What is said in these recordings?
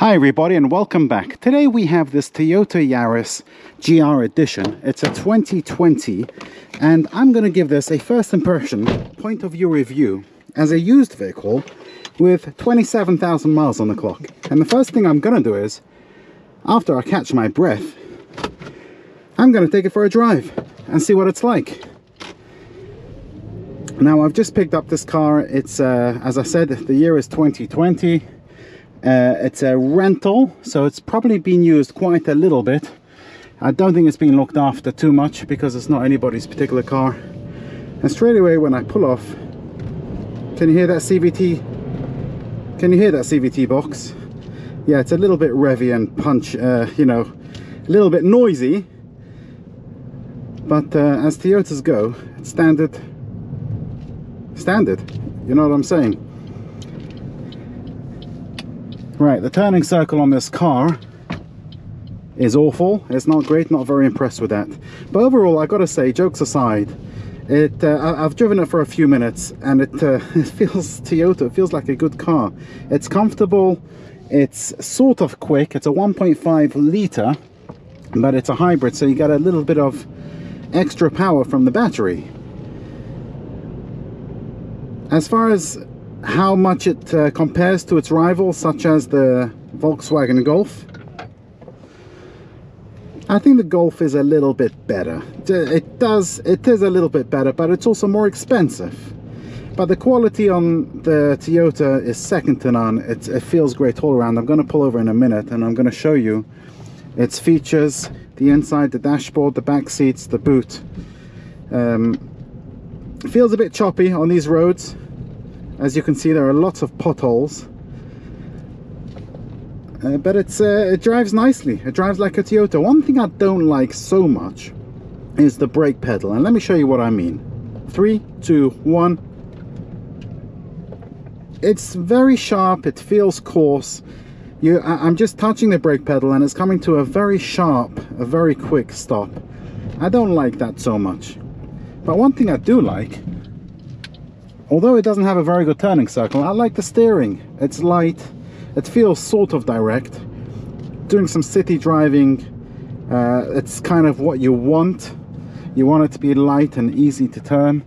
Hi everybody and welcome back. Today we have this Toyota Yaris GR Edition. It's a 2020 and I'm going to give this a first impression, point of view review as a used vehicle with 27,000 miles on the clock. And the first thing I'm going to do is, after I catch my breath, I'm going to take it for a drive and see what it's like. Now I've just picked up this car. It's as I said, the year is 2020. It's a rental, so it's probably been used quite a little bit. I don't think it's been looked after too much because it's not anybody's particular car. And straight away when I pull off, can you hear that CVT? Can you hear that CVT box? Yeah, it's a little bit revvy and punch, you know, a little bit noisy. But as Toyotas go, it's standard. You know what I'm saying? Right, the turning circle on this car is awful. It's not great, not very impressed with that. But overall, I gotta say, jokes aside, I've driven it for a few minutes and it feels Toyota. It feels like a good car. It's comfortable. It's sort of quick. It's a 1.5 litre, but it's a hybrid, so you get a little bit of extra power from the battery. As far as how much it compares to its rivals, such as the Volkswagen Golf, I think the Golf is a little bit better. It is a little bit better, but it's also more expensive. But the quality on the Toyota is second to none. It feels great all around. I'm going to pull over in a minute and I'm going to show you its features, the inside, the dashboard, the back seats, the boot. It feels a bit choppy on these roads. As you can see, there are lots of potholes, but it drives nicely. It drives like a Toyota. One thing I don't like so much is the brake pedal, and let me show you what I mean. 3, 2, 1. It's very sharp. It feels coarse. I'm just touching the brake pedal and it's coming to a very sharp, a very quick stop. I don't like that so much. But one thing I do like, although it doesn't have a very good turning circle, I like the steering. It's light, it feels sort of direct. Doing some city driving, it's kind of what you want. You want it to be light and easy to turn.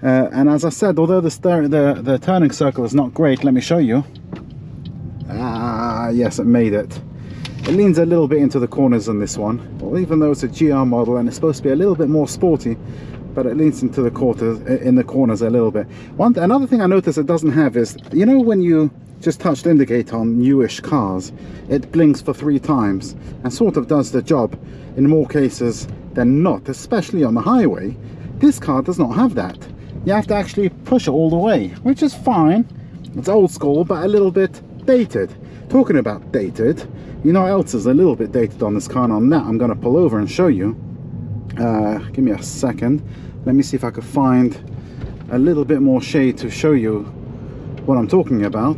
And as I said, although the turning circle is not great, let me show you. Yes, it made it. It leans a little bit into the corners on this one. Well, even though it's a GR model and it's supposed to be a little bit more sporty, but it leans into the corners a little bit. Another thing I noticed it doesn't have is, you know, when you just touch the indicator on newish cars, it blinks for 3 times and sort of does the job in more cases than not, especially on the highway. This car does not have that. You have to actually push it all the way, which is fine. It's old school, but a little bit dated. Talking about dated, you know what else is a little bit dated on this car, and on that I'm going to pull over and show you. Give me a second. Let me see if I could find a little bit more shade to show you what I'm talking about.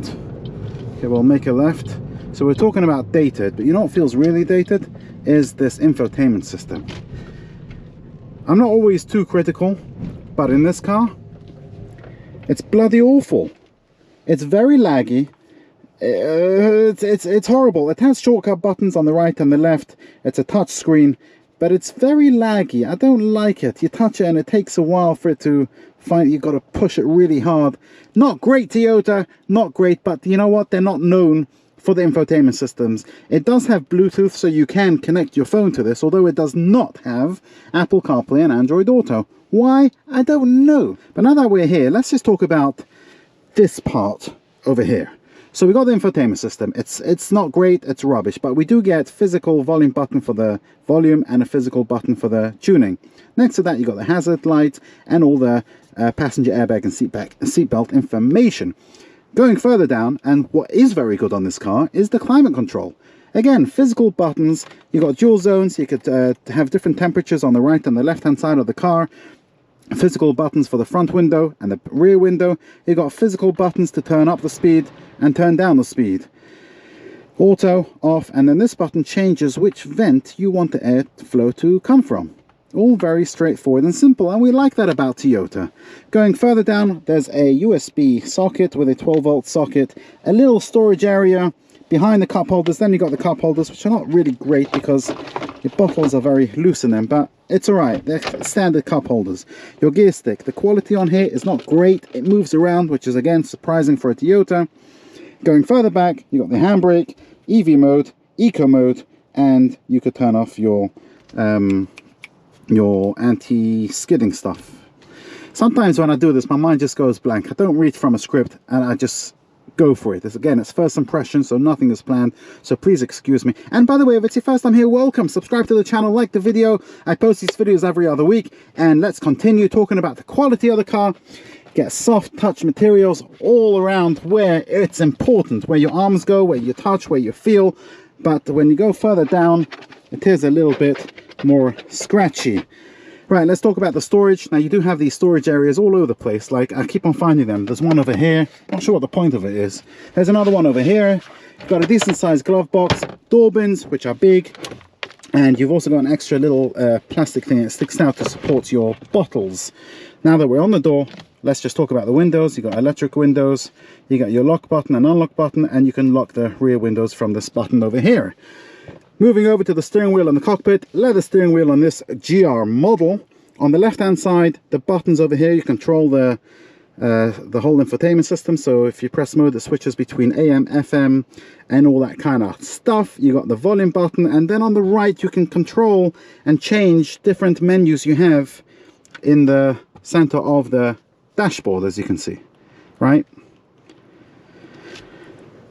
Okay, we'll make a left. So we're talking about dated, but you know what feels really dated is this infotainment system. I'm not always too critical, but in this car, it's bloody awful. It's very laggy. It's horrible. It has shortcut buttons on the right and the left. It's a touch screen, but it's very laggy. I don't like it. You touch it and it takes a while for it to find. You've got to push it really hard. Not great, Toyota, not great, but you know what? They're not known for the infotainment systems. It does have Bluetooth, so you can connect your phone to this, although it does not have Apple CarPlay and Android Auto. Why? I don't know. But now that we're here, let's just talk about this part over here. So we got the infotainment system. It's not great, it's rubbish, but we do get physical volume button for the volume and a physical button for the tuning. Next to that, you got the hazard light and all the passenger airbag and seatbelt information. Going further down, and what is very good on this car is the climate control. Again, physical buttons. You got dual zones. You could have different temperatures on the right and the left hand side of the car. Physical buttons for the front window and the rear window. You got physical buttons to turn up the speed and turn down the speed. Auto, off, and then this button changes which vent you want the airflow to come from. All very straightforward and simple, and we like that about Toyota. Going further down, there's a USB socket with a 12-volt socket, a little storage area, behind the cup holders, then you got the cup holders, which are not really great because your bottles are very loose in them, but it's alright. They're standard cup holders. Your gear stick, the quality on here is not great. It moves around, which is again surprising for a Toyota. Going further back, you got the handbrake, EV mode, eco mode, and you could turn off your anti-skidding stuff. Sometimes when I do this, my mind just goes blank. I don't read from a script and I just go for it. Again, it's first impression, so nothing is planned, so please excuse me. And by the way, if it's your first time here, welcome. Subscribe to the channel, like the video. I post these videos every other week, and let's continue talking about the quality of the car. Get soft touch materials all around where it's important, where your arms go, where you touch, where you feel. But when you go further down, it is a little bit more scratchy. Right, let's talk about the storage. Now, you do have these storage areas all over the place. Like, I keep on finding them. There's one over here. Not sure what the point of it is. There's another one over here. You've got a decent sized glove box, door bins, which are big. And you've also got an extra little plastic thing that sticks out to support your bottles. Now that we're on the door, let's just talk about the windows. You've got electric windows. You got your lock button and unlock button. And you can lock the rear windows from this button over here. Moving over to the steering wheel and the cockpit, leather steering wheel on this GR model. On the left hand side, the buttons over here, you control the whole infotainment system. So if you press mode, it switches between AM, FM, and all that kind of stuff. You got the volume button, and then on the right, you can control and change different menus you have in the center of the dashboard, as you can see, right?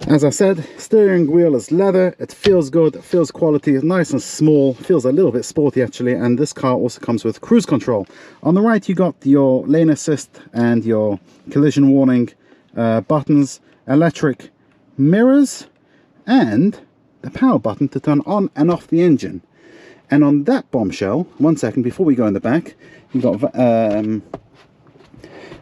As I said, steering wheel is leather. It feels good, it feels quality, it's nice and small, feels a little bit sporty actually, and this car also comes with cruise control. On the right you got your lane assist and your collision warning buttons, electric mirrors, and the power button to turn on and off the engine. And on that bombshell, one second before we go in the back, you got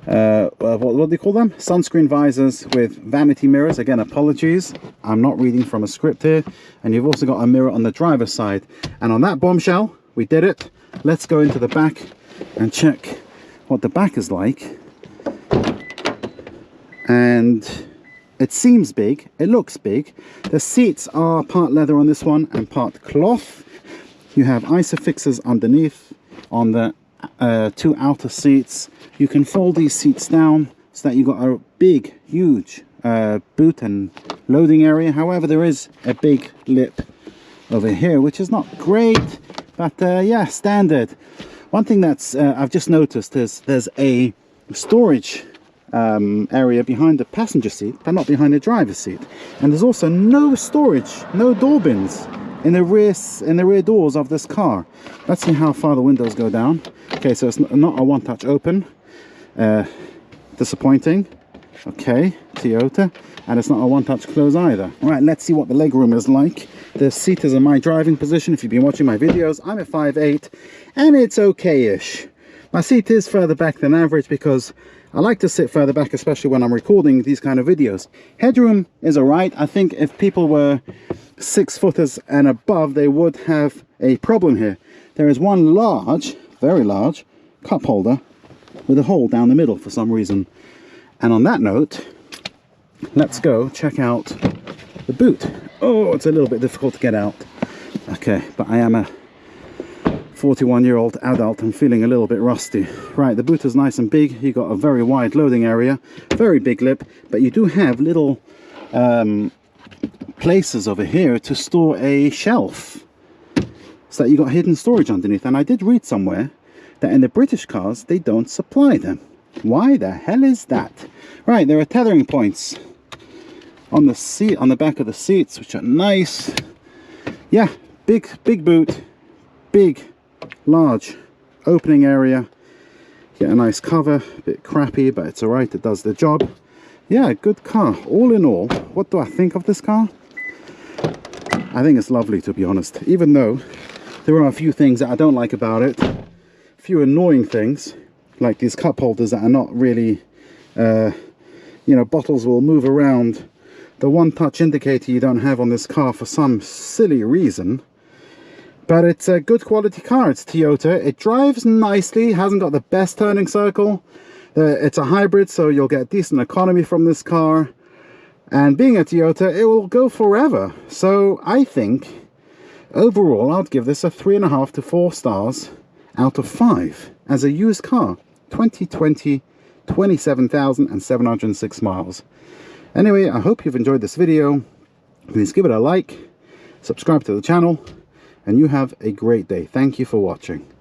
what do you call them? Sunscreen visors with vanity mirrors. Again, apologies, I'm not reading from a script here. And you've also got a mirror on the driver's side. And on that bombshell, we did it. Let's go into the back and check what the back is like. And it seems big, it looks big. The seats are part leather on this one and part cloth. You have isofixers underneath on the two outer seats. You can fold these seats down so that you've got a big, huge boot and loading area. However, there is a big lip over here, which is not great, but yeah, standard. One thing that's I've just noticed is there's a storage area behind the passenger seat, but not behind the driver's seat. And there's also no storage, no door bins in the rear doors of this car. Let's see how far the windows go down. Okay, so it's not a one-touch open. Disappointing. Okay, Toyota. And it's not a one-touch close either. All right, let's see what the legroom is like. The seat is in my driving position. If you've been watching my videos, I'm at 5'8", and it's okay-ish. My seat is further back than average because I like to sit further back, especially when I'm recording these kind of videos. Headroom is alright. I think if people were 6-footers and above, they would have a problem here. There is one large, very large, cup holder with a hole down the middle for some reason. And on that note, let's go check out the boot. Oh, it's a little bit difficult to get out. Okay, but I am a 41-year-old adult and feeling a little bit rusty. Right, the boot is nice and big. You got a very wide loading area, very big lip, but you do have little places over here to store a shelf, so that you got hidden storage underneath. And I did read somewhere that in the British cars they don't supply them. Why the hell is that? Right, there are tethering points on the seat, on the back of the seats, which are nice. Yeah, big boot, big, large opening area. Get a nice cover, a bit crappy, but it's alright, it does the job. Yeah, good car. All in all, what do I think of this car? I think it's lovely, to be honest, even though there are a few things that I don't like about it. A few annoying things, like these cup holders that are not really, you know, bottles will move around. The one-touch indicator you don't have on this car for some silly reason. But it's a good quality car. It's Toyota. It drives nicely. Hasn't got the best turning circle. It's a hybrid, so you'll get decent economy from this car. And being a Toyota, it will go forever. So I think overall I'd give this a 3.5 to 4 stars out of 5 as a used car. 2020, 27,706 miles. Anyway, I hope you've enjoyed this video. Please give it a like, subscribe to the channel, and you have a great day. Thank you for watching.